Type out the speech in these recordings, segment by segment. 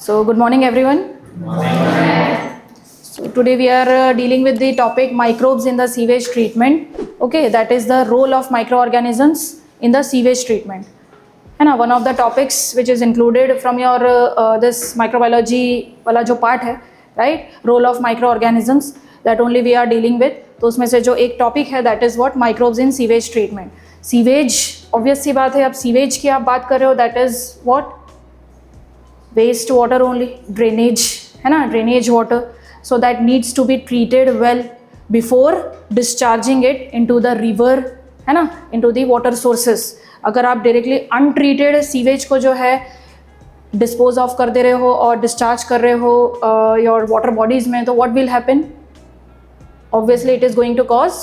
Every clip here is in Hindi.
So good morning everyone. So today we are dealing with the topic microbes in the sewage treatment. Okay, that is the role of microorganisms in the sewage treatment. And one of the topics which is included from your this microbiology वाला जो part है, right? Role of microorganisms that only we are dealing with. तो उसमें से जो एक topic है that is what microbes in sewage treatment. Sewage obvious सी बात है, अब sewage की आप बात कर रहे हो that is what? Waste water only, drainage है ना, drainage water, so that needs to be treated well before discharging it into the river है ना, into the water sources. अगर आप directly untreated sewage को जो है dispose off कर दे रहे हो और discharge कर रहे हो your water bodies में, तो what will happen? Obviously it is going to cause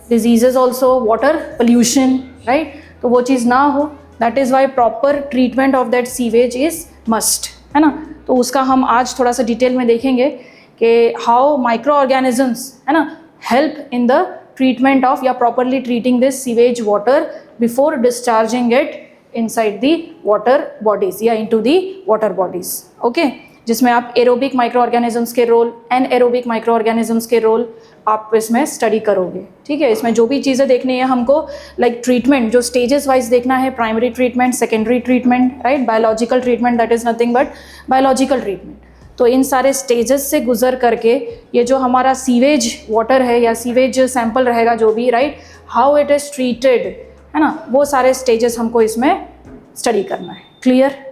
diseases also, water pollution, right? तो वो चीज़ ना हो, that is why proper treatment of that sewage is must, है ना. तो उसका हम आज थोड़ा सा डिटेल में देखेंगे कि how microorganisms है ना help in the treatment of या properly treating this sewage water before discharging it inside the water bodies या into the water bodies. Okay, जिसमें आप एरोबिक माइक्रो ऑर्गेनिजम्स के रोल, एनएरोबिक माइक्रो ऑर्गेनिजम्स के रोल आप इसमें स्टडी करोगे. ठीक है, इसमें जो भी चीज़ें देखनी है हमको लाइक ट्रीटमेंट जो स्टेजेस वाइज देखना है, primary treatment, secondary treatment, right, biological treatment, that is nothing but biological treatment. तो इन सारे स्टेजेस से गुजर करके ये जो हमारा सीवेज वाटर है या सीवेज सैंपल रहेगा जो भी, right, how it is treated है ना, वो सारे स्टेजेस हमको इसमें स्टडी करना है. क्लियर?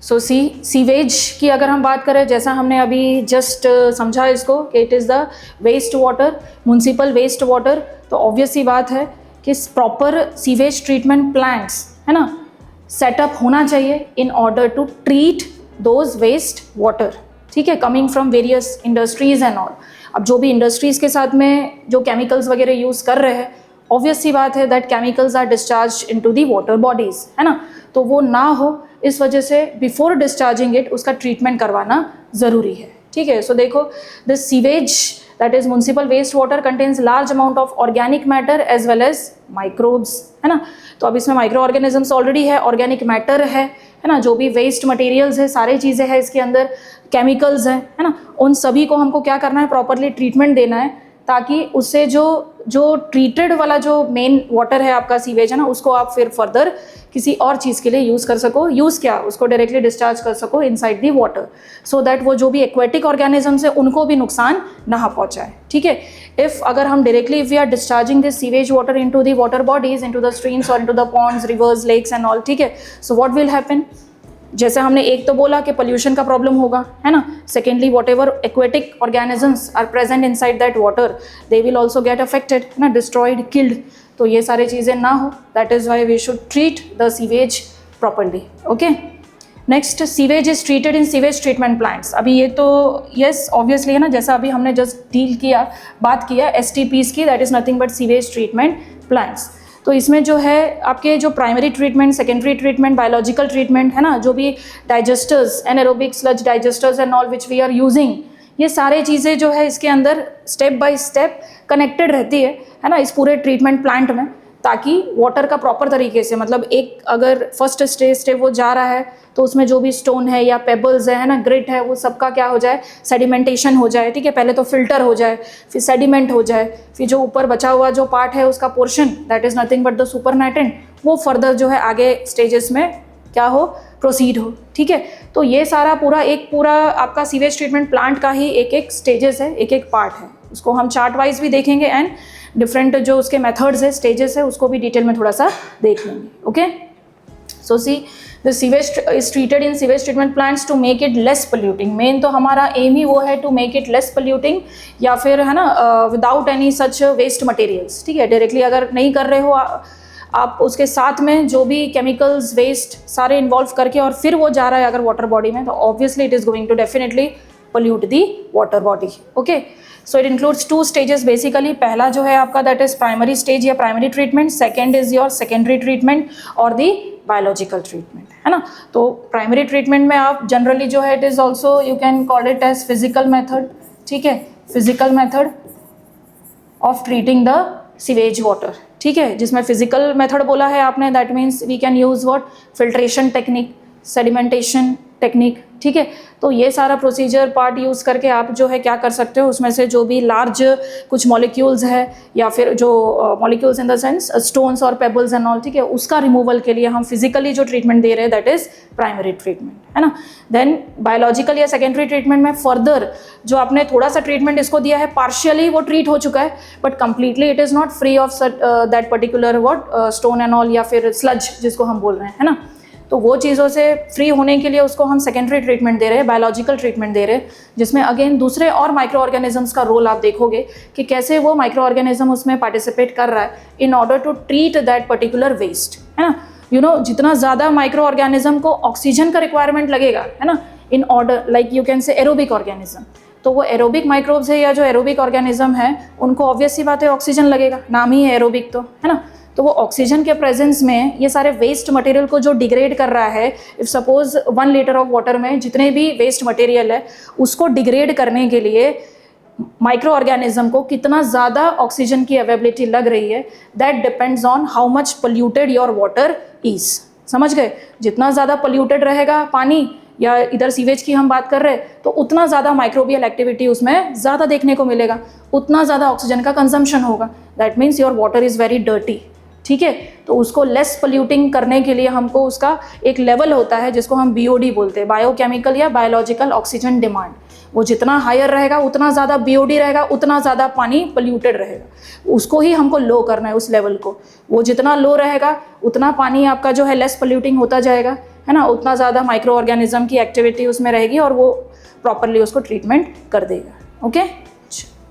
सो सीवेज की अगर हम बात करें, जैसा हमने अभी जस्ट समझा इसको कि it is the waste water, municipal waste water, तो ऑब्वियस सी बात है कि प्रॉपर सीवेज ट्रीटमेंट प्लांट्स है ना सेटअप होना चाहिए in order to treat those waste water. ठीक है, coming from various industries and all. अब जो भी इंडस्ट्रीज़ के साथ में जो केमिकल्स वगैरह यूज़ कर रहे हैं, ऑब्वियस सी बात है that chemicals are discharge into the water bodies, है ना. तो वो ना हो, इस वजह से बिफोर डिस्चार्जिंग इट उसका ट्रीटमेंट करवाना ज़रूरी है. ठीक है, सो देखो this sewage that is municipal waste water contains large amount of organic matter as well as microbes, है ना. तो अब इसमें माइक्रो ऑर्गेनिजम्स ऑलरेडी है, ऑर्गेनिक मैटर है ना, जो भी वेस्ट मटेरियल्स है, सारी चीज़ें हैं इसके अंदर, केमिकल्स हैं, है ना. उन सभी को हमको क्या करना है, प्रॉपरली ट्रीटमेंट देना है ताकि उससे जो ट्रीटेड वाला जो मेन वाटर है आपका सीवेज है ना, उसको आप फिर फर्दर किसी और चीज़ के लिए यूज़ कर सको. यूज़ क्या, उसको डायरेक्टली डिस्चार्ज कर सको inside the water, so that वो जो भी एक्वेटिक ऑर्गेनिजम्स है उनको भी नुकसान ना पहुँचाए. ठीक है, अगर हम directly if we are discharging this sewage water into the water bodies, into the streams और into the ponds, rivers, lakes and all, ठीक है, सो व्हाट विल हैपन, जैसे हमने एक तो बोला कि पोल्यूशन का प्रॉब्लम होगा, है ना. Secondly whatever aquatic organisms are present inside that water, they will also get affected, है ना, डिस्ट्रॉयड, किल्ड. तो ये सारी चीज़ें ना हो, that is why we should treat the sewage properly. Okay, next, sewage is treated in sewage treatment plants. अभी ये तो यस ऑब्वियसली है ना, जैसा अभी हमने जस्ट डील किया, बात किया STPs की, that is nothing but sewage treatment plants. तो इसमें जो है आपके जो primary treatment, secondary treatment, biological treatment है ना, जो भी digesters, anaerobic sludge digesters and all which we are using, ये सारे चीज़ें जो है इसके अंदर स्टेप बाय स्टेप कनेक्टेड रहती है ना, इस पूरे ट्रीटमेंट प्लांट में, ताकि वाटर का प्रॉपर तरीके से, मतलब एक अगर फर्स्ट स्टेप वो जा रहा है तो उसमें जो भी स्टोन है या पेबल्स है ना, ग्रिट है, वो सबका क्या हो जाए, सेडिमेंटेशन हो जाए. ठीक है, पहले तो फिल्टर हो जाए, फिर सेडिमेंट हो जाए, फिर जो ऊपर बचा हुआ जो पार्ट है उसका portion, that is nothing but the supernatant, वो फर्दर जो है आगे स्टेजेस में क्या हो, प्रोसीड हो. ठीक है, तो ये सारा पूरा आपका सीवेज ट्रीटमेंट प्लांट का ही एक स्टेजेस है, एक पार्ट है. उसको हम चार्ट वाइज भी देखेंगे एंड डिफरेंट जो उसके मेथड्स है, स्टेजेस है, उसको भी डिटेल में थोड़ा सा देख लेंगे. Okay, so see the sewage is treated in sewage treatment plants to make it less polluting. Main तो हमारा एम ही वो है to make it less polluting, या फिर है ना without any such waste materials. ठीक है, डायरेक्टली अगर नहीं कर रहे हो आप उसके साथ में जो भी केमिकल्स, वेस्ट सारे इन्वॉल्व करके और फिर वो जा रहा है अगर वाटर बॉडी में, तो obviously it is going to definitely pollute the water body. Okay, so it includes 2 stages basically. पहला जो है आपका दैट इज़ प्राइमरी स्टेज या primary treatment, second is your secondary treatment और दी बायोलॉजिकल ट्रीटमेंट, है ना. तो प्राइमरी ट्रीटमेंट में आप जनरली जो है it is also you can call it as physical method. ठीक है, physical method of treating the sewage water. ठीक है, जिसमें फिजिकल मेथड बोला है आपने, that means we can use what, filtration technique, sedimentation technique, ठीक है। तो ये सारा प्रोसीजर पार्ट यूज़ करके आप जो है क्या कर सकते हो, उसमें से जो भी लार्ज कुछ मॉलिक्यूल्स है या फिर जो molecules in the sense stones और पेबल्स एंड ऑल, ठीक है, उसका रिमूवल के लिए हम फिजिकली जो ट्रीटमेंट दे रहे हैं दैट इज़ प्राइमरी ट्रीटमेंट, है ना। देन बायोलॉजिकल या सेकेंडरी ट्रीटमेंट में फर्दर जो आपने थोड़ा सा ट्रीटमेंट इसको दिया है, पार्शियली वो ट्रीट हो चुका है, but completely it is not free of that particular what stone and all या फिर स्लज जिसको हम बोल रहे हैं, है ना। तो वो चीज़ों से फ्री होने के लिए उसको हम सेकेंडरी ट्रीटमेंट दे रहे हैं, बायोलॉजिकल ट्रीटमेंट दे रहे हैं, जिसमें अगेन दूसरे और माइक्रो ऑर्गेनिजम्स का रोल आप देखोगे कि कैसे वो माइक्रो ऑर्गेनिज्म उसमें पार्टिसिपेट कर रहा है in order to treat that particular waste, है ना। यू नो, जितना ज़्यादा माइक्रो ऑर्गेनिज्म को ऑक्सीजन का रिक्वायरमेंट लगेगा, है ना, in order like you can say aerobic organism, तो वो एरोबिक माइक्रोब्स है या जो एरोबिक ऑर्गेनिज्म है उनको ऑब्वियस सी बात है ऑक्सीजन लगेगा, नाम ही है एरोबिक, तो है ना। तो वो ऑक्सीजन के प्रेजेंस में ये सारे वेस्ट मटेरियल को जो डिग्रेड कर रहा है, if suppose 1 litre of water में जितने भी वेस्ट मटेरियल है उसको डिग्रेड करने के लिए माइक्रो ऑर्गेनिज्म को कितना ज़्यादा ऑक्सीजन की अवेलेबिलिटी लग रही है, that depends on how much polluted your water is. समझ गए? जितना ज़्यादा पोल्यूटेड रहेगा पानी या इधर सीवेज की हम बात कर रहे हैं तो उतना ज़्यादा माइक्रोबियल एक्टिविटी उसमें ज़्यादा देखने को मिलेगा, उतना ज़्यादा ऑक्सीजन का कंजम्पशन होगा, that means your water is very dirty, ठीक है। तो उसको लेस पोल्यूटिंग करने के लिए हमको उसका एक लेवल होता है जिसको हम BOD बोलते हैं, बायोकेमिकल या बायोलॉजिकल ऑक्सीजन डिमांड। वो जितना हायर रहेगा उतना ज़्यादा BOD रहेगा, उतना ज़्यादा पानी पोल्यूटेड रहेगा, उसको ही हमको लो करना है उस लेवल को। वो जितना लो रहेगा उतना पानी आपका जो है लेस पोल्यूटिंग होता जाएगा, है ना, उतना ज़्यादा माइक्रो ऑर्गेनिज्म की एक्टिविटी उसमें रहेगी और वो प्रॉपरली उसको ट्रीटमेंट कर देगा। ओके,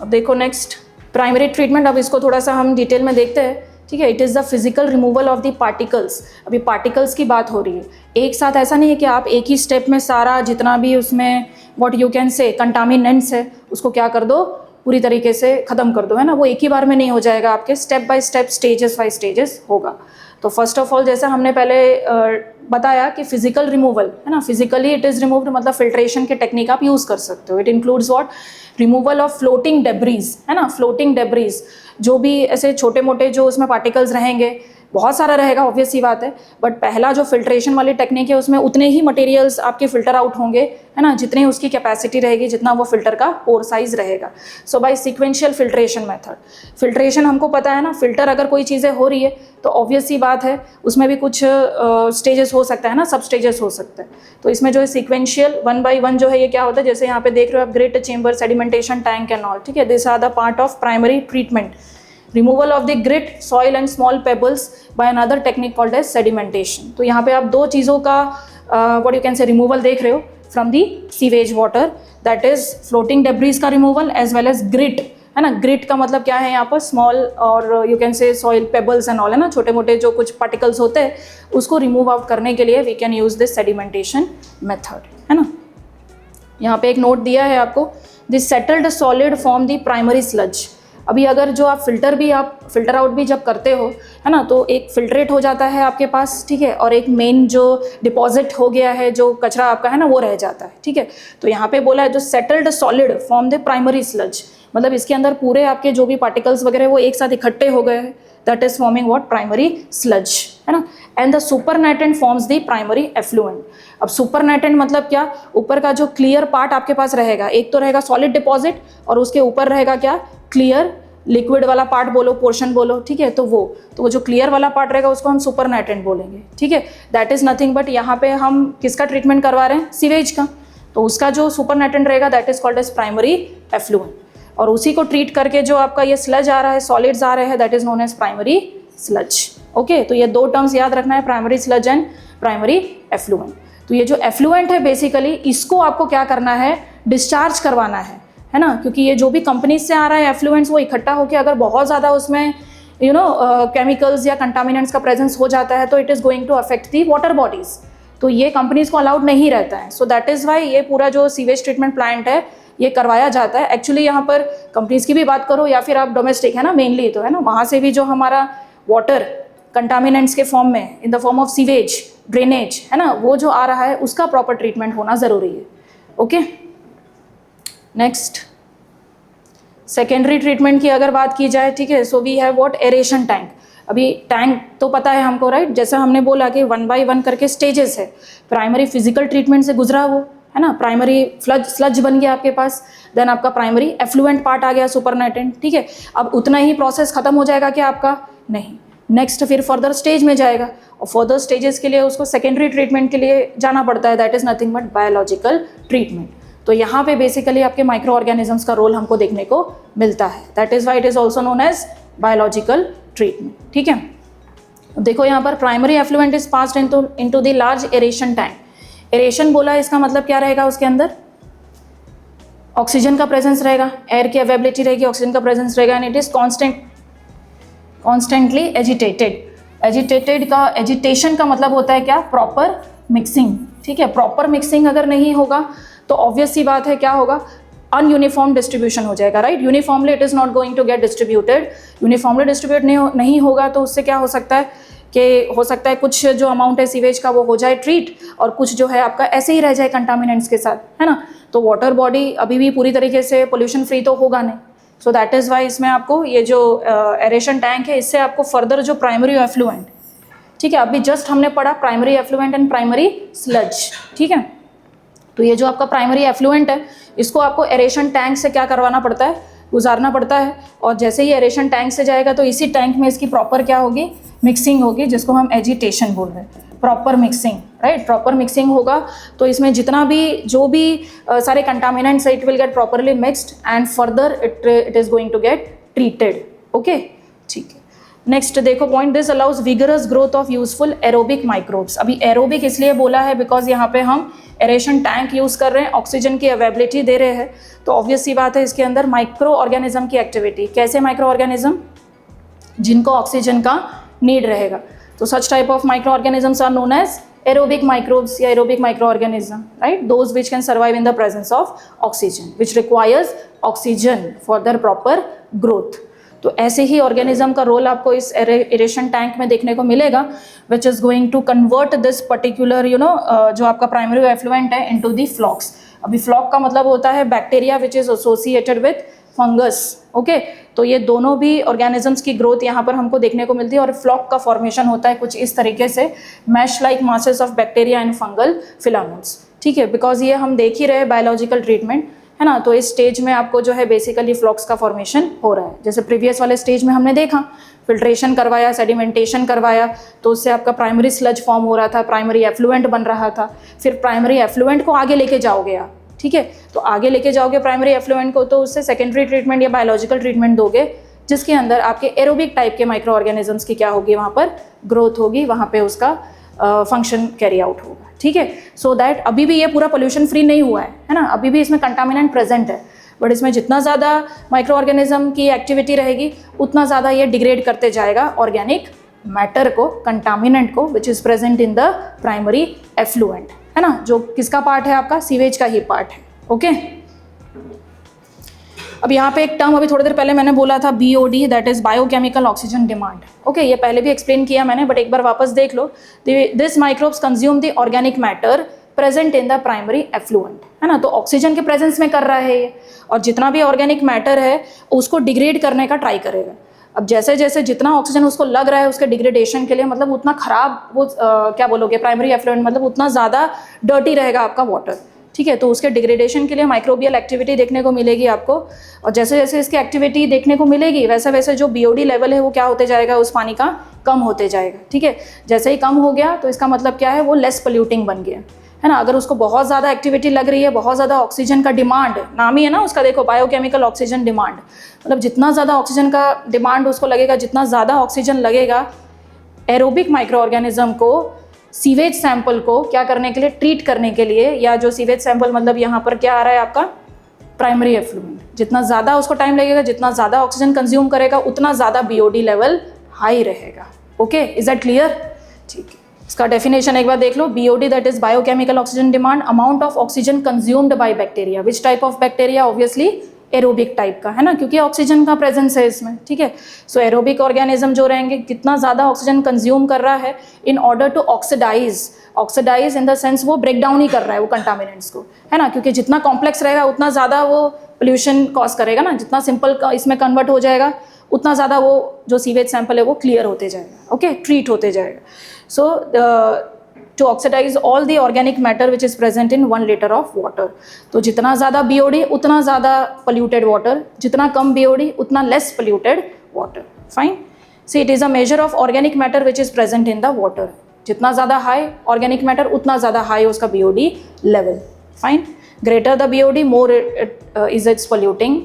अब देखो नेक्स्ट प्राइमरी ट्रीटमेंट, अब इसको थोड़ा सा हम डिटेल में देखते हैं, ठीक है। It is the physical removal of the particles. अभी पार्टिकल्स की बात हो रही है, एक साथ ऐसा नहीं है कि आप एक ही स्टेप में सारा जितना भी उसमें व्हाट यू कैन से कंटामिनेंट्स है उसको क्या कर दो, पूरी तरीके से ख़त्म कर दो, है ना। वो एक ही बार में नहीं हो जाएगा, आपके step by step, stages by stages होगा। तो फर्स्ट ऑफ ऑल जैसा हमने पहले बताया कि फिजिकल रिमूवल, है ना, फिजिकली इट इज़ रिमूव्ड, मतलब फिल्ट्रेशन के टेक्निक आप यूज़ कर सकते हो। It includes what, removal of floating debris, है ना, फ्लोटिंग डेब्रीज, जो भी ऐसे छोटे मोटे जो उसमें पार्टिकल्स रहेंगे, बहुत सारा रहेगा ऑब्वियस सी बात है, बट पहला जो फिल्ट्रेशन वाली टेक्निक है उसमें उतने ही मटेरियल्स आपके फिल्टर आउट होंगे, है ना, जितनी उसकी कैपेसिटी रहेगी, जितना वो फिल्टर का पोर साइज रहेगा। So by sequential filtration method, filtration हमको पता है ना, फिल्टर अगर कोई चीज़ें हो रही है तो ऑब्वियस सी बात है उसमें भी कुछ स्टेजेस हो सकता है ना, सब स्टेजेस हो सकते हैं। तो इसमें जो है सीक्वेंशियल 1 by 1 जो है ये क्या होता है, जैसे यहाँ पे देख रहे हो आप, grit chamber, sedimentation tank and all, ठीक है, this are the part of primary treatment. Removal of the grit, soil and small pebbles by another technique called as sedimentation. तो यहाँ पे आप दो चीज़ों का what you can say removal देख रहे हो from the sewage water, that is floating debris का removal as well as grit, है ना। ग्रिट का मतलब क्या है यहाँ पर, स्मॉल और you can say soil pebbles and all, है ना, छोटे मोटे जो कुछ पार्टिकल्स होते हैं उसको रिमूव आउट करने के लिए we can use this sedimentation method, है ना। यहाँ पे एक नोट दिया है आपको, this settled solid form the primary sludge. अभी अगर जो आप फिल्टर आउट भी जब करते हो, है ना, तो एक फिल्ट्रेट हो जाता है आपके पास, ठीक है, और एक मेन जो डिपॉजिट हो गया है, जो कचरा आपका है ना, वो रह जाता है, ठीक है। तो यहाँ पे बोला है जो settled solid form the primary sludge, मतलब इसके अंदर पूरे आपके जो भी पार्टिकल्स वगैरह वो एक साथ इकट्ठे हो गए हैं, that is forming what, primary sludge, है ना। And the supernatant forms the primary effluent. अब सुपरनेटेंट मतलब क्या, ऊपर का जो क्लियर पार्ट आपके पास रहेगा, एक तो रहेगा सॉलिड डिपॉजिट और उसके ऊपर रहेगा क्या, क्लियर लिक्विड वाला पार्ट बोलो, पोर्शन बोलो, ठीक है। तो वो जो क्लियर वाला पार्ट रहेगा उसको हम सुपरनेटेंट बोलेंगे, ठीक है। दैट इज नथिंग बट, यहाँ पे हम किसका ट्रीटमेंट करवा रहे हैं, सीवेज का, तो उसका जो सुपरनेटेंट रहेगा that is called as primary effluent, और उसी को ट्रीट करके जो आपका ये स्लज आ रहा है, सॉलिड्स आ रहे हैं, that is known as primary sludge. Okay, तो ये दो टर्म्स याद रखना है, primary sludge and primary effluent. तो ये जो एफ्लुएंट है बेसिकली इसको आपको क्या करना है, डिस्चार्ज करवाना है ना, क्योंकि ये जो भी कंपनीज से आ रहा है एफ्लुएंट्स वो इकट्ठा होकर अगर बहुत ज़्यादा उसमें यू नो केमिकल्स या कंटामिनेंट्स का प्रेजेंस हो जाता है तो it is going to affect the water bodies, तो ये कंपनीज को अलाउड नहीं रहता है। सो दैट इज़ वाई ये पूरा जो सीवेज ट्रीटमेंट प्लांट है ये करवाया जाता है। एक्चुअली यहाँ पर कंपनीज की भी बात करो या फिर आप डोमेस्टिक, है ना, मेनली तो, है ना, वहाँ से भी जो हमारा वाटर कंटामिनेंट्स के फॉर्म में, in the form of sewage, drainage, है ना, वो जो आ रहा है उसका प्रॉपर ट्रीटमेंट होना ज़रूरी है। ओके, नेक्स्ट सेकेंडरी ट्रीटमेंट की अगर बात की जाए, ठीक है, so we have what, aeration tank. अभी टैंक तो पता है हमको, राइट, जैसा हमने बोला कि 1 by 1 करके स्टेजेस है। प्राइमरी फिजिकल ट्रीटमेंट से गुजरा वो, है ना, प्राइमरी स्लज बन गया आपके पास, देन आपका प्राइमरी एफ्लुएंट पार्ट आ गया सुपरनेटेंट, ठीक है। अब उतना ही प्रोसेस खत्म हो जाएगा क्या आपका? नहीं, नेक्स्ट फिर फर्दर स्टेज में जाएगा और फर्दर स्टेजेस के लिए उसको सेकेंडरी ट्रीटमेंट के लिए जाना पड़ता है, that is nothing but biological treatment. तो यहाँ पे बेसिकली आपके माइक्रो ऑर्गेनिजम्स का रोल हमको देखने को मिलता है, that is why it is also known as biological treatment, ठीक है। देखो यहाँ पर primary effluent is passed into the large aeration tank. Aeration बोला, इसका मतलब क्या रहेगा? उसके अंदर ऑक्सीजन का प्रेजेंस रहेगा, एयर की अवेलेबिलिटी रहेगी, ऑक्सीजन का प्रेजेंस रहेगा, and it is constantly agitated का एजिटेशन का मतलब होता है क्या? प्रॉपर मिक्सिंग, ठीक है। प्रॉपर मिक्सिंग अगर नहीं होगा तो ऑब्वियस सी बात है क्या होगा? अनयूनिफॉर्म डिस्ट्रीब्यूशन हो जाएगा, right. Uniformly it is not going to get distributed. Uniformly distribute नहीं होगा तो उससे क्या हो सकता है कि हो सकता है कुछ जो अमाउंट है सीवेज का वो हो जाए ट्रीट, और कुछ जो है आपका ऐसे ही रह जाए कंटामिनेंट्स के साथ, है ना। तो वाटर बॉडी अभी भी पूरी तरीके से पोल्यूशन फ्री तो होगा नहीं। सो दैट इज़ वाई इसमें आपको ये जो एरेशन टैंक है, इससे आपको फर्दर जो प्राइमरी एफ्लुएंट, ठीक है, अभी जस्ट हमने पढ़ा primary effluent and primary sludge, ठीक है। तो ये जो आपका प्राइमरी एफ्लुएंट है, इसको आपको एरेशन टैंक से क्या करवाना पड़ता है? गुजारना पड़ता है। और जैसे ही एरेशन टैंक से जाएगा तो इसी टैंक में इसकी प्रॉपर क्या होगी? मिक्सिंग होगी, जिसको हम एजिटेशन बोल रहे हैं, proper mixing, right. Proper mixing होगा तो इसमें जितना भी जो भी सारे कंटामिनेंट्स है, it will get properly mixed and further it is going to get treated, okay, ठीक है। नेक्स्ट देखो point, this allows vigorous growth of useful aerobic microbes. अभी एरोबिक इसलिए बोला है बिकॉज यहाँ पे हम एरेशन टैंक यूज़ कर रहे हैं, ऑक्सीजन की अवेलेबिलिटी दे रहे हैं, तो ऑब्वियस सी बात है इसके अंदर माइक्रो ऑर्गेनिज्म की एक्टिविटी। कैसे माइक्रो ऑर्गेनिज्म? जिनको ऑक्सीजन का नीड रहेगा। तो such type of micro organisms are known as aerobic microbes या aerobic microorganism, right? Those which can survive in the presence of oxygen, which requires oxygen for their proper growth. तो ऐसे ही ऑर्गेनिज्म का रोल आपको इस एरेशन टैंक में देखने को मिलेगा, which is going to convert this particular जो आपका प्राइमरी एफ्लुएंट है इनटू दी फ्लॉक्स। अभी फ्लॉक का मतलब होता है bacteria which is associated with fungus, okay. तो ये दोनों भी ऑर्गेनिजम्स की ग्रोथ यहाँ पर हमको देखने को मिलती है, और फ्लॉक का फॉर्मेशन होता है कुछ इस तरीके से, mesh like masses of bacteria and fungal filaments, ठीक है। बिकॉज ये हम देख ही रहे बायोलॉजिकल ट्रीटमेंट, है ना। तो इस स्टेज में आपको जो है बेसिकली फ्लॉक्स का फॉर्मेशन हो रहा है। जैसे प्रीवियस वाले स्टेज में हमने देखा, फिल्ट्रेशन करवाया, सेडिमेंटेशन करवाया, तो उससे आपका प्राइमरी स्लज फॉर्म हो रहा था, प्राइमरी एफ्लुएंट बन रहा था। फिर प्राइमरी एफ्लुएंट को आगे लेके जाओगे आप, ठीक है। तो आगे लेके जाओगे प्राइमरी एफ्लुएंट को, तो उससे सेकेंडरी ट्रीटमेंट या बायोलॉजिकल ट्रीटमेंट दोगे, जिसके अंदर आपके एरोबिक टाइप के माइक्रो ऑर्गेनिजम्स की क्या होगी? वहाँ पर ग्रोथ होगी, वहाँ पे उसका फंक्शन कैरी आउट होगा, ठीक है। सो दैट अभी भी ये पूरा पोल्यूशन फ्री नहीं हुआ है ना, अभी भी इसमें कंटामिनेंट प्रेजेंट है, बट इसमें जितना ज़्यादा माइक्रो ऑर्गेनिज्म की एक्टिविटी रहेगी उतना ज़्यादा ये डिग्रेड करते जाएगा ऑर्गेनिक मैटर को, कंटामिनेंट को, which is present in the primary effluent, है ना, जो किसका पार्ट है? आपका सीवेज का ही पार्ट है, ओके। अब यहाँ पे एक टर्म अभी थोड़ी देर पहले मैंने बोला था, BOD, that is biochemical oxygen demand, okay. ये पहले भी एक्सप्लेन किया मैंने, बट एक बार वापस देख लो। This microbes consume the organic matter present in the primary effluent, है ना। तो ऑक्सीजन के प्रेजेंस में कर रहा है ये, और जितना भी ऑर्गेनिक मैटर है उसको डिग्रेड करने का ट्राई करेगा। अब जैसे जैसे जितना ऑक्सीजन उसको लग रहा है उसके डिग्रेडेशन के लिए, मतलब उतना खराब वो क्या बोलोगे, प्राइमरी एफ्लुएंट, मतलब उतना ज़्यादा डर्टी रहेगा आपका वाटर, ठीक है। तो उसके डिग्रेडेशन के लिए माइक्रोबियल एक्टिविटी देखने को मिलेगी आपको, और जैसे जैसे इसकी एक्टिविटी देखने को मिलेगी वैसे वैसे जो BOD लेवल है वो क्या होते जाएगा? उस पानी का कम होते जाएगा, ठीक है। जैसे ही कम हो गया तो इसका मतलब क्या है? वो लेस पोल्यूटिंग बन गया, है ना। अगर उसको बहुत ज़्यादा एक्टिविटी लग रही है, बहुत ज़्यादा ऑक्सीजन का डिमांड, नाम ही है ना उसका, देखो बायोकेमिकल ऑक्सीजन डिमांड, मतलब जितना ज़्यादा ऑक्सीजन का डिमांड उसको लगेगा, जितना ज़्यादा ऑक्सीजन लगेगा एरोबिक माइक्रो ऑर्गेनिज्म को सीवेज सैंपल को क्या करने के लिए? ट्रीट करने के लिए, या जो सीवेज सैंपल मतलब यहाँ पर क्या आ रहा है आपका? Primary effluent. जितना ज़्यादा उसको टाइम लगेगा, जितना ज़्यादा ऑक्सीजन कंज्यूम करेगा, उतना ज़्यादा BOD लेवल हाई रहेगा, ओके। Is that clear? ठीक है। इसका डेफिनेशन एक बार देख लो। BOD that is biochemical oxygen demand, amount of oxygen consumed by bacteria. Which type of bacteria? Obviously aerobic type का, है ना, क्योंकि ऑक्सीजन का प्रेजेंस है इसमें, ठीक है। सो एरोबिक ऑर्गेनिज्म जो रहेंगे, कितना ज़्यादा ऑक्सीजन कंज्यूम कर रहा है in order to oxidise in the sense वो ब्रेक डाउन ही कर रहा है वो कंटामिनेंट्स को, है ना, क्योंकि जितना कॉम्प्लेक्स रहेगा उतना ज़्यादा वो पोल्यूशन कॉज करेगा ना, जितना सिंपल इसमें कन्वर्ट हो जाएगा उतना ज़्यादा वो जो सीवेज सैंपल है वो क्लियर होते जाएगा, ओके, ट्रीट होते जाएगा. So to oxidize all the organic matter which is present in 1 litre of water. तो जितना ज़्यादा BOD उतना ज़्यादा पोल्यूटेड वाटर, जितना कम BOD उतना less polluted water. Fine. See it is a measure of organic matter which is present in the water. जितना ज़्यादा हाई ऑर्गेनिक मैटर उतना ज़्यादा हाई उसका BOD level. Fine. Greater the BOD more is it's polluting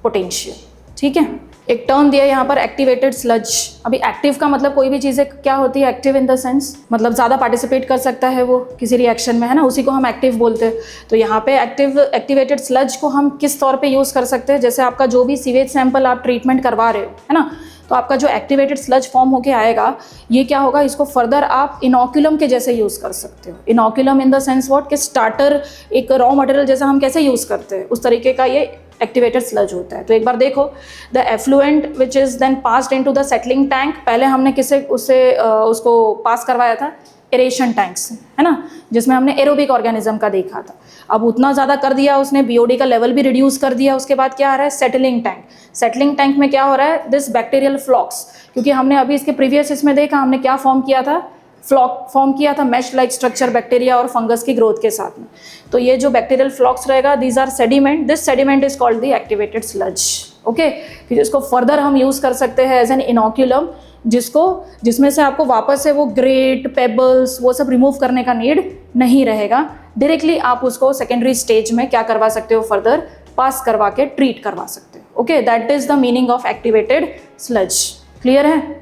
potential. ठीक है. एक टर्म दिया है यहाँ पर एक्टिवेटेड स्लज. अभी एक्टिव का मतलब कोई भी चीज़ें क्या होती है, एक्टिव इन द सेंस मतलब ज़्यादा पार्टिसिपेट कर सकता है वो किसी रिएक्शन में, है ना, उसी को हम एक्टिव बोलते हैं. तो यहाँ पे एक्टिवेटेड स्लज को हम किस तौर पे यूज़ कर सकते हैं, जैसे आपका जो भी सीवेज सैंपल आप ट्रीटमेंट करवा रहे हो, है ना, तो आपका जो एक्टिवेटेड स्लज फॉर्म होके आएगा, ये क्या होगा, इसको फर्दर आप इनोक्यूलम के जैसे यूज़ कर सकते हो. Inoculum in the sense what, कि स्टार्टर एक रॉ मटेरियल जैसा हम कैसे यूज़ करते हैं, उस तरीके का ये एक्टिवेटेड स्लज होता है. तो एक बार देखो, the effluent which is then passed into the settling tank. पहले हमने उसको पास करवाया था एरेशन टैंक से, है ना, जिसमें हमने एरोबिक ऑर्गेनिज्म का देखा था. अब उतना ज़्यादा कर दिया उसने, BOD का लेवल भी रिड्यूस कर दिया. उसके बाद क्या आ रहा है, सेटलिंग टैंक. सेटलिंग टैंक में क्या हो रहा है, दिस बैक्टीरियल फ्लॉक्स, क्योंकि हमने अभी इसके प्रीवियस इसमें देखा हमने क्या फॉर्म किया था, फ्लॉक फॉर्म किया था, मैश लाइक स्ट्रक्चर बैक्टीरिया और फंगस की ग्रोथ के साथ में. तो ये जो बैक्टीरियल फ्लॉक्स रहेगा, these are sediment. This sediment is called the activated sludge. Okay, जिसको फर्दर हम यूज़ कर सकते हैं एज एन इनोक्यूलम, जिसमें से आपको वापस से वो ग्रेट पेबल्स वो सब रिमूव करने का नीड नहीं रहेगा. डायरेक्टली आप उसको सेकेंडरी स्टेज में क्या करवा सकते हो, फर्दर पास करवा के ट्रीट करवा सकते हो. Okay, that is the meaning of activated sludge. Clear है.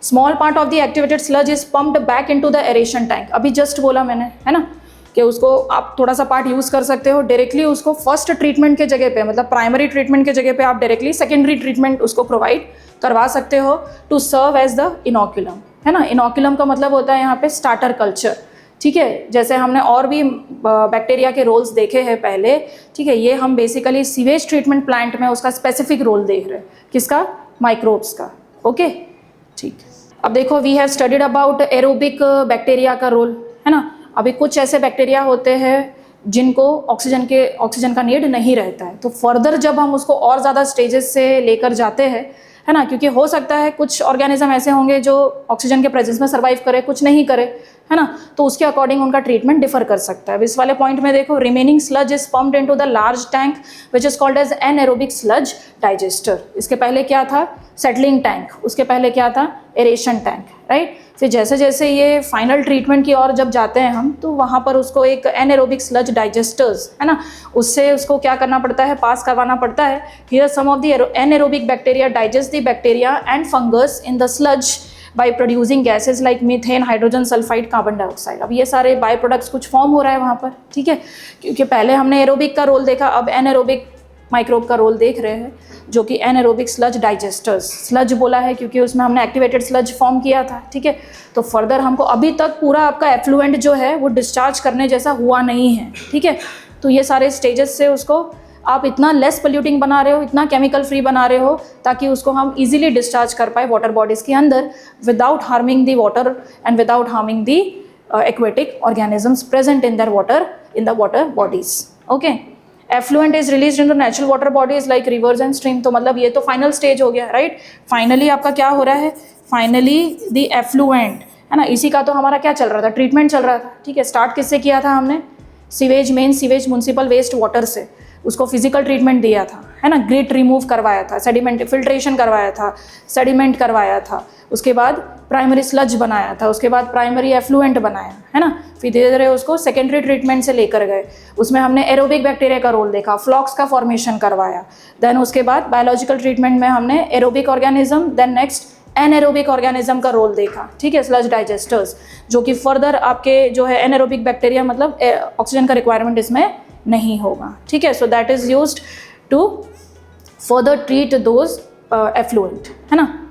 Small part of the activated sludge is pumped back into the aeration tank. अभी जस्ट बोला मैंने, है ना, कि उसको आप थोड़ा सा पार्ट यूज़ कर सकते हो डायरेक्टली, उसको फर्स्ट ट्रीटमेंट के जगह पे, मतलब प्राइमरी ट्रीटमेंट के जगह पे आप डायरेक्टली सेकेंडरी ट्रीटमेंट उसको प्रोवाइड करवा सकते हो to serve as the inoculum, है ना. इनोक्यूलम का मतलब होता है यहाँ पे स्टार्टर कल्चर. ठीक है, जैसे हमने और भी बैक्टीरिया के रोल्स देखे हैं पहले. ठीक है, ये हम बेसिकली सीवेज ट्रीटमेंट प्लांट में उसका स्पेसिफिक रोल देख रहे हैं. किसका, माइक्रोब्स का. ओके, ठीक. अब देखो, we have studied about aerobic bacteria का रोल, है ना. अभी कुछ ऐसे बैक्टीरिया होते हैं जिनको ऑक्सीजन का नीड नहीं रहता है. तो फर्दर जब हम उसको और ज़्यादा स्टेजेस से लेकर जाते हैं, है ना, क्योंकि हो सकता है कुछ ऑर्गेनिज्म ऐसे होंगे जो ऑक्सीजन के प्रेजेंस में सर्वाइव करे, कुछ नहीं करे, है ना, तो उसके अकॉर्डिंग उनका ट्रीटमेंट डिफर कर सकता है. इस वाले पॉइंट में देखो, remaining sludge is pumped into the large tank which is called as anaerobic sludge digester. इसके पहले क्या था, सेटलिंग टैंक. उसके पहले क्या था, एरेशन टैंक, राइट. फिर जैसे जैसे ये फाइनल ट्रीटमेंट की ओर जब जाते हैं हम, तो वहाँ पर उसको एक एनएरोबिक स्लज डाइजेस्टर्स, है ना, उससे उसको क्या करना पड़ता है, पास करवाना पड़ता है. Here some of the anaerobic bacteria digest the bacteria and fungus in the sludge by producing gases like methane, hydrogen sulphide, carbon dioxide. अब ये सारे बाय प्रोडक्ट्स कुछ फॉर्म हो रहा है वहाँ पर. ठीक है, क्योंकि पहले हमने एरोबिक का रोल देखा, अब एनएरोबिक माइक्रोब का रोल देख रहे हैं, जो कि एनएरोबिक स्लज डाइजेस्टर्स. स्लज बोला है क्योंकि उसमें हमने एक्टिवेटेड स्लज फॉर्म किया था. ठीक है, तो फर्दर हमको अभी तक पूरा आपका एफ्लुएंट जो है वो डिस्चार्ज करने जैसा हुआ नहीं है. ठीक है, तो ये सारे स्टेजेस से उसको आप इतना लेस पोल्यूटिंग बना रहे हो, इतना केमिकल फ्री बना रहे हो, ताकि उसको हम इजीली डिस्चार्ज कर पाए वाटर बॉडीज़ के अंदर without harming the water and without harming the aquatic organisms present in the water bodies. Okay, effluent is release in the natural water bodies like rivers and stream. तो मतलब ये तो फाइनल स्टेज हो गया, राइट. फाइनली आपका क्या हो रहा है, फाइनली द एफ्लुएंट, है ना, इसी का तो हमारा क्या चल रहा था, ट्रीटमेंट चल रहा था. ठीक है, स्टार्ट किससे किया था हमने, sewage, main sewage municipal waste water से उसको फिजिकल ट्रीटमेंट दिया था, है ना, ग्रिट रिमूव करवाया था, सेडिमेंट फिल्ट्रेशन करवाया था, सेडिमेंट करवाया था, उसके बाद प्राइमरी स्लज बनाया था, उसके बाद प्राइमरी एफ्लुएंट बनाया, है ना. फिर धीरे धीरे उसको सेकेंडरी ट्रीटमेंट से लेकर गए, उसमें हमने एरोबिक बैक्टीरिया का रोल देखा, फ्लॉक्स का फॉर्मेशन करवाया. देन उसके बाद बायोलॉजिकल ट्रीटमेंट में हमने aerobic organism, then next anaerobic organism का रोल देखा. ठीक है, स्लज डाइजेस्टर्स, जो कि फर्दर आपके जो है एनएरोबिक बैक्टीरिया मतलब ऑक्सीजन का रिक्वायरमेंट इसमें नहीं होगा. ठीक है, so that is used to further treat those effluent, है ना.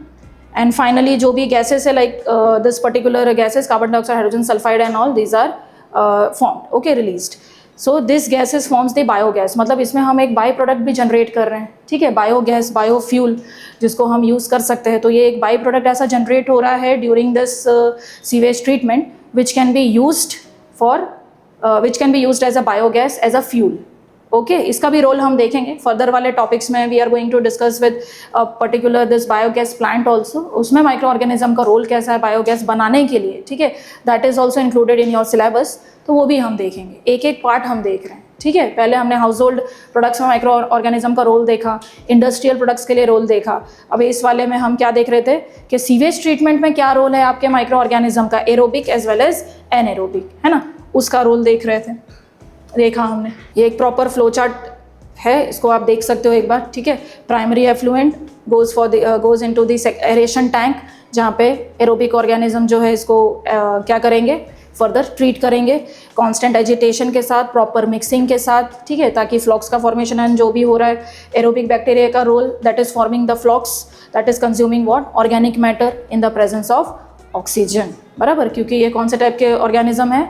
एंड फाइनली जो भी गैसेस है like this particular gases, carbon dioxide, hydrogen sulphide and all, these are formed, okay, released. So this gases forms the biogas, मतलब इसमें हम एक बाई प्रोडक्ट भी जनरेट कर रहे हैं. ठीक है, बायोगैस, बायोफ्यूल, जिसको हम यूज़ कर सकते हैं. तो ये एक बाई प्रोडक्ट ऐसा जनरेट हो रहा है during this sewage treatment which can be used as a biogas, as a fuel. Okay इसका भी रोल हम देखेंगे फर्दर वाले टॉपिक्स में. We are going to discuss with particular this biogas plant also. उसमें माइक्रो ऑर्गेनिज्म का रोल कैसा है बायोगैस बनाने के लिए, ठीक है, that is also included in your syllabus. तो वो भी हम देखेंगे, एक एक पार्ट हम देख रहे हैं, ठीक है. पहले हमने हाउस होल्ड प्रोडक्ट्स में माइक्रो ऑर्गेनिज्म का रोल देखा, इंडस्ट्रियल प्रोडक्ट्स के लिए रोल देखा. अब इस वाले में हम क्या देख रहे थे कि सीवेज ट्रीटमेंट में क्या रोल है आपके माइक्रो ऑर्गेनिज्म का, aerobic as well as anaerobic, है ना, उसका रोल देख रहे थे, देखा हमने. ये एक प्रॉपर फ्लो चार्ट है, इसको आप देख सकते हो एक बार, ठीक है. Primary effluent goes into the aeration tank, जहाँ पे एरोबिक ऑर्गेनिज्म जो है इसको क्या करेंगे, फर्दर ट्रीट करेंगे कांस्टेंट एजिटेशन के साथ, प्रॉपर मिक्सिंग के साथ, ठीक है, ताकि फ्लॉक्स का फॉर्मेशन एंड जो भी हो रहा है. एरोबिक बैक्टीरिया का role that is forming the flocs that is consuming what, organic matter in the presence of oxygen, बराबर, क्योंकि ये कौन से टाइप के ऑर्गेनिज्म है,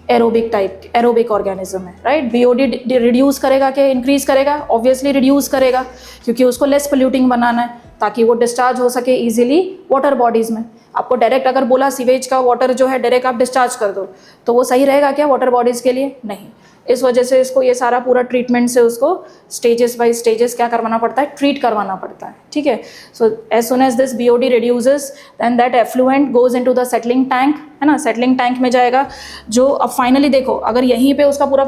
एरोबिक टाइप, एरोबिक ऑर्गेनिज्म है, राइट. बीओडी रिड्यूस करेगा कि इंक्रीज करेगा, ऑब्वियसली रिड्यूस करेगा, क्योंकि उसको लेस पोल्यूटिंग बनाना है ताकि वो डिस्चार्ज हो सके इजीली वाटर बॉडीज़ में. आपको डायरेक्ट अगर बोला सीवेज का वाटर जो है डायरेक्ट आप डिस्चार्ज कर दो, तो वो सही रहेगा क्या वाटर बॉडीज़ के लिए, नहीं. इस वजह से इसको ये सारा पूरा ट्रीटमेंट से उसको स्टेजेस बाय स्टेजेस क्या करवाना पड़ता है, ट्रीट करवाना पड़ता है, ठीक है. So as soon as this BOD reduces then that effluent goes into the settling tank, है ना, सेटलिंग टैंक में जाएगा. जो अब फाइनली देखो अगर यहीं पे उसका पूरा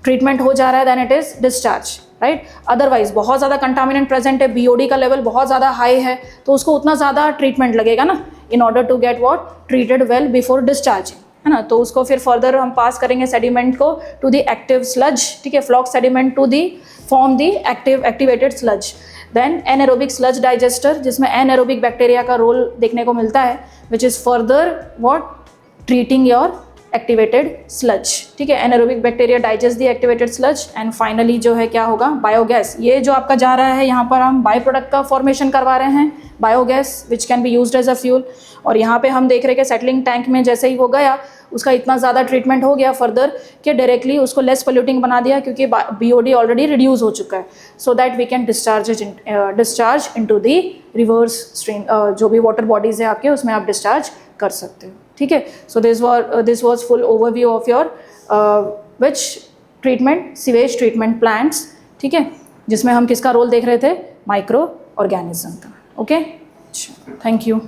ट्रीटमेंट हो जा रहा है then it is discharge, right. Otherwise बहुत ज़्यादा कंटामिनेंट प्रेजेंट है, बीओडी का लेवल बहुत ज़्यादा हाई है, तो उसको उतना ज़्यादा ट्रीटमेंट लगेगा ना, in order to get what, treated well before discharging, है ना. तो उसको फिर फर्दर हम पास करेंगे सेडिमेंट को टू द एक्टिव स्लज, ठीक है, flocs sediment to the form the activated sludge. Then anaerobic sludge digester, जिसमें एनएरोबिक बैक्टीरिया का रोल देखने को मिलता है, which is further what, treating your activated sludge, ठीक है. Anaerobic bacteria digest the activated sludge and finally जो है क्या होगा, बायोगैस. ये जो आपका जा रहा है यहाँ पर हम बाय प्रोडक्ट का फॉर्मेशन करवा रहे हैं, biogas which can be used as a fuel. और यहाँ पे हम देख रहे हैं कि सेटलिंग टैंक में जैसे ही वो गया उसका इतना ज़्यादा ट्रीटमेंट हो गया फर्दर कि डायरेक्टली उसको लेस पोल्यूटिंग बना दिया, क्योंकि बीओडी ऑलरेडी रिड्यूस हो चुका है, so that we can discharge into the rivers stream. जो भी वाटर बॉडीज़ है आपके उसमें आप डिस्चार्ज कर सकते हो, ठीक है. So this was full overview of your which treatment, sewage treatment plants, ठीक है, जिसमें हम किसका रोल देख रहे थे, माइक्रो ऑर्गेनिज्म का. Okay, thank you.